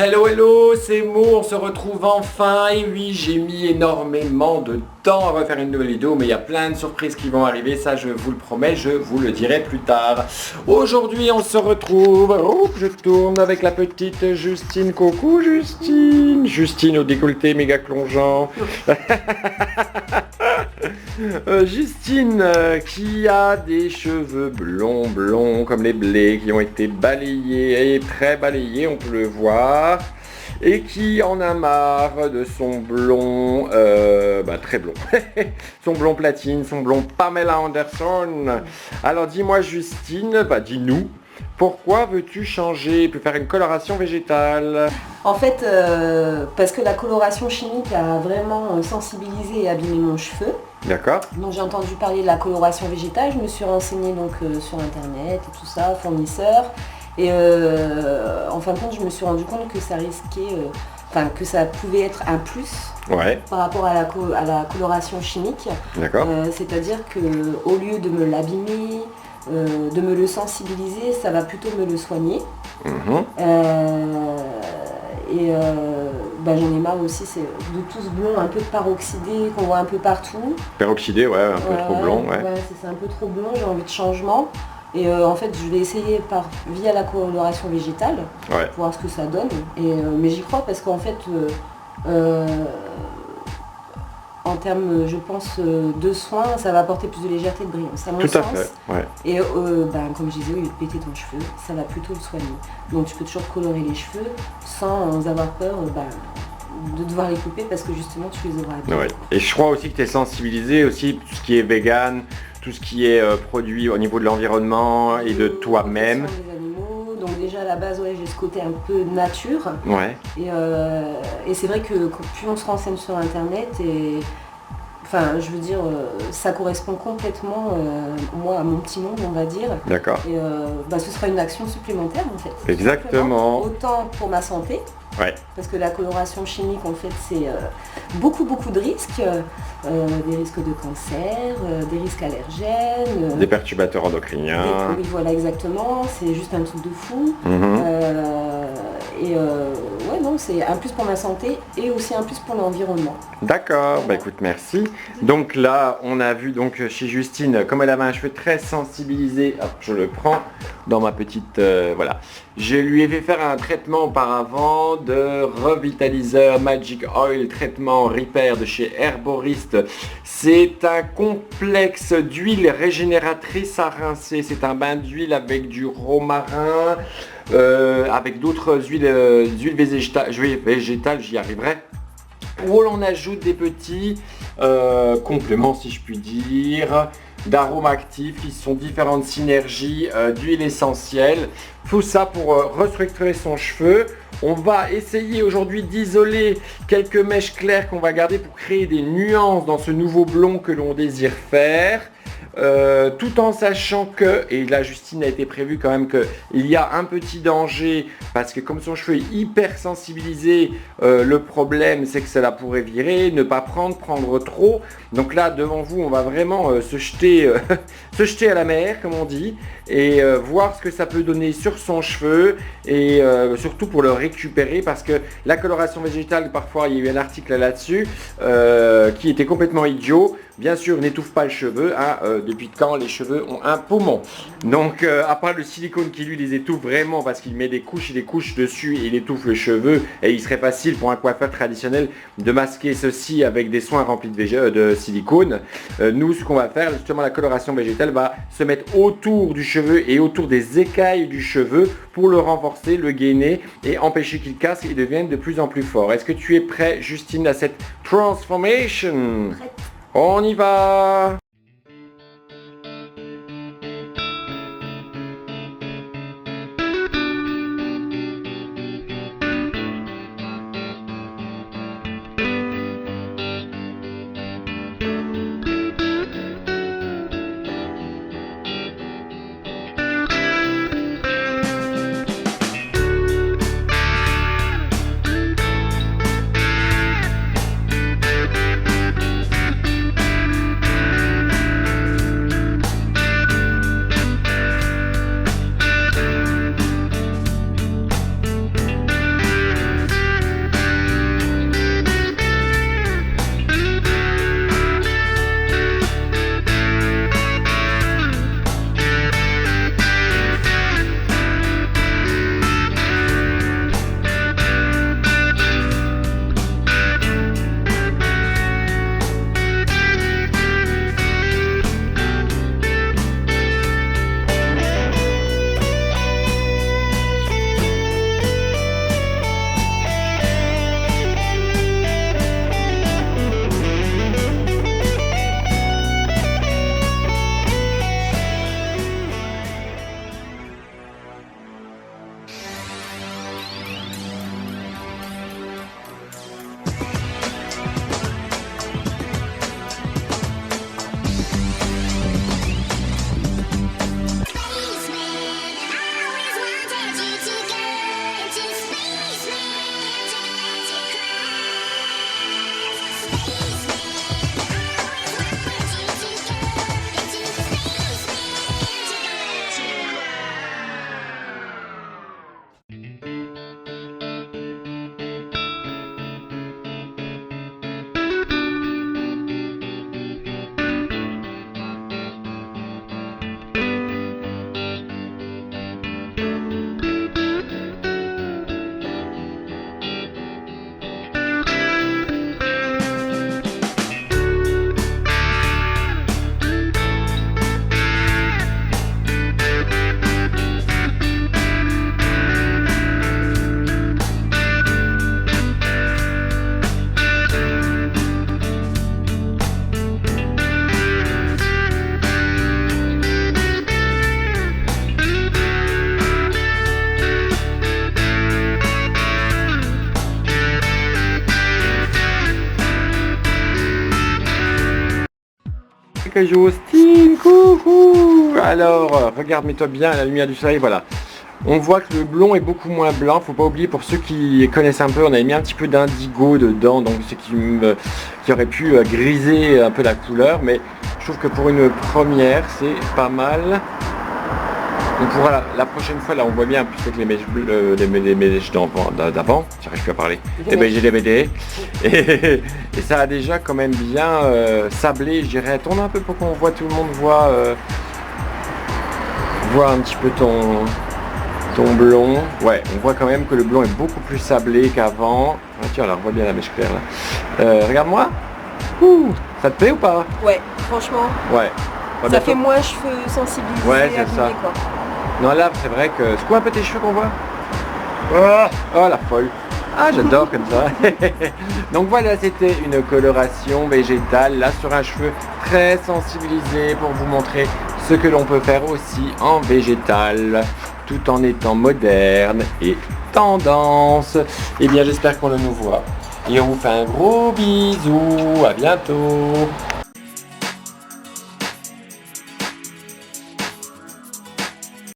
Hello hello, c'est Mo, on se retrouve enfin et oui j'ai mis énormément de temps à refaire une nouvelle vidéo mais il y a plein de surprises qui vont arriver, ça je vous le promets, je vous le dirai plus tard. Aujourd'hui on se retrouve, je tourne avec la petite Justine, coucou Justine, Justine au décolleté méga plongeant. Justine qui a des cheveux blonds comme les blés qui ont été balayés et très balayés, on peut le voir, et qui en a marre de son blond, très blond, son blond platine, son blond Pamela Anderson. Alors dis-moi Justine, dis-nous, pourquoi veux-tu changer, puis faire une coloration végétale? En fait, parce que la coloration chimique a vraiment sensibilisé et abîmé mon cheveu. D'accord. Donc j'ai entendu parler de la coloration végétale, je me suis renseignée donc, sur internet et tout ça, fournisseurs. Et en fin de compte, je me suis rendu compte que ça risquait, que ça pouvait être un plus par rapport à la coloration chimique. D'accord. C'est-à-dire qu'au lieu de me l'abîmer, de me le sensibiliser, ça va plutôt me le soigner. J'en ai marre aussi de tout ce blond un peu peroxydé qu'on voit un peu partout. Peroxydé, ouais, un peu trop blond. Ouais, c'est un peu trop blond, j'ai envie de changement. Et en fait, je vais essayer via la coloration végétale, pour voir ce que ça donne. Mais j'y crois parce qu'en fait, en termes, je pense, de soins, ça va apporter plus de légèreté, de brillance, à mon sens. Tout à fait, ouais. Et comme je disais, au lieu de péter ton cheveu, ça va plutôt le soigner. Donc tu peux toujours colorer les cheveux sans avoir peur de devoir les couper parce que justement tu les auras abîmés. Ouais. Et je crois aussi que tu es sensibilisé aussi tout ce qui est vegan, tout ce qui est produit au niveau de l'environnement et de toi-même. Donc déjà à la base, j'ai ce côté un peu nature. Ouais. Et c'est vrai que plus on se renseigne sur internet ça correspond complètement moi à mon petit monde, on va dire. D'accord. Et ce sera une action supplémentaire en fait. Exactement. Autant pour ma santé. Ouais. Parce que la coloration chimique en fait c'est beaucoup de risques, des risques de cancer, des risques allergènes, des perturbateurs endocriniens. Oui voilà exactement, c'est juste un truc de fou. C'est un plus pour ma santé et aussi un plus pour l'environnement. D'accord, écoute merci. Donc là on a vu donc chez Justine, comme elle avait un cheveu très sensibilisé, hop, je le prends dans ma petite, voilà. Je lui ai fait faire un traitement auparavant de revitaliseur Magic Oil, traitement Repair de chez Herboriste. C'est un complexe d'huile régénératrice à rincer. C'est un bain d'huile avec du romarin, avec d'autres huiles végétales, j'y arriverai. Où l'on ajoute des petits compléments, si je puis dire, d'arômes actifs qui sont différentes synergies d'huiles essentielles. Tout ça pour restructurer son cheveu. On va essayer aujourd'hui d'isoler quelques mèches claires qu'on va garder pour créer des nuances dans ce nouveau blond que l'on désire faire. Tout en sachant que, et là Justine a été prévu quand même qu'il y a un petit danger parce que comme son cheveu est hyper sensibilisé, le problème c'est que cela pourrait virer, ne pas prendre trop. Donc là devant vous on va vraiment se jeter à la mer comme on dit et voir ce que ça peut donner sur son cheveu et surtout pour le récupérer parce que la coloration végétale, parfois il y a eu un article là-dessus qui était complètement idiot. Bien sûr, n'étouffe pas le cheveu, depuis quand les cheveux ont un poumon. Donc, à part le silicone qui lui les étouffe vraiment parce qu'il met des couches et des couches dessus et il étouffe le cheveu et il serait facile pour un coiffeur traditionnel de masquer ceci avec des soins remplis de silicone. Nous, ce qu'on va faire, justement, la coloration végétale va se mettre autour du cheveu et autour des écailles du cheveu pour le renforcer, le gainer et empêcher qu'il casse et devienne de plus en plus fort. Est-ce que tu es prêt, Justine, à cette transformation? Prête. On y va! Africa Justine, coucou. Alors, regarde, mets-toi bien à la lumière du soleil, voilà. On voit que le blond est beaucoup moins blanc, faut pas oublier, pour ceux qui connaissent un peu, on avait mis un petit peu d'indigo dedans, donc ce qui aurait pu griser un peu la couleur, mais je trouve que pour une première, c'est pas mal. On pourra la prochaine fois, là on voit bien plus que les mèches bleues, les mèches d'avant, j'arrive plus à parler, j'ai des BD, et ça a déjà quand même bien sablé, je dirais. Tourne un peu pour qu'on voit, tout le monde voit un petit peu ton blond. Ouais, on voit quand même que le blond est beaucoup plus sablé qu'avant. Ah, tiens, on voit bien la mèche claire là. Regarde-moi. Ça te plaît ou pas? Ouais, franchement. Ouais. Ça fait moins cheveux sensibilisés. Ouais, c'est ça. Quoi. Non, là, c'est vrai que... Secoue un peu tes cheveux qu'on voit. Oh, la folle. Ah, j'adore comme ça. Donc voilà, c'était une coloration végétale, là, sur un cheveu très sensibilisé, pour vous montrer ce que l'on peut faire aussi en végétal, tout en étant moderne et tendance. Eh bien, j'espère qu'on le nous voit. Et on vous fait un gros bisou. À bientôt.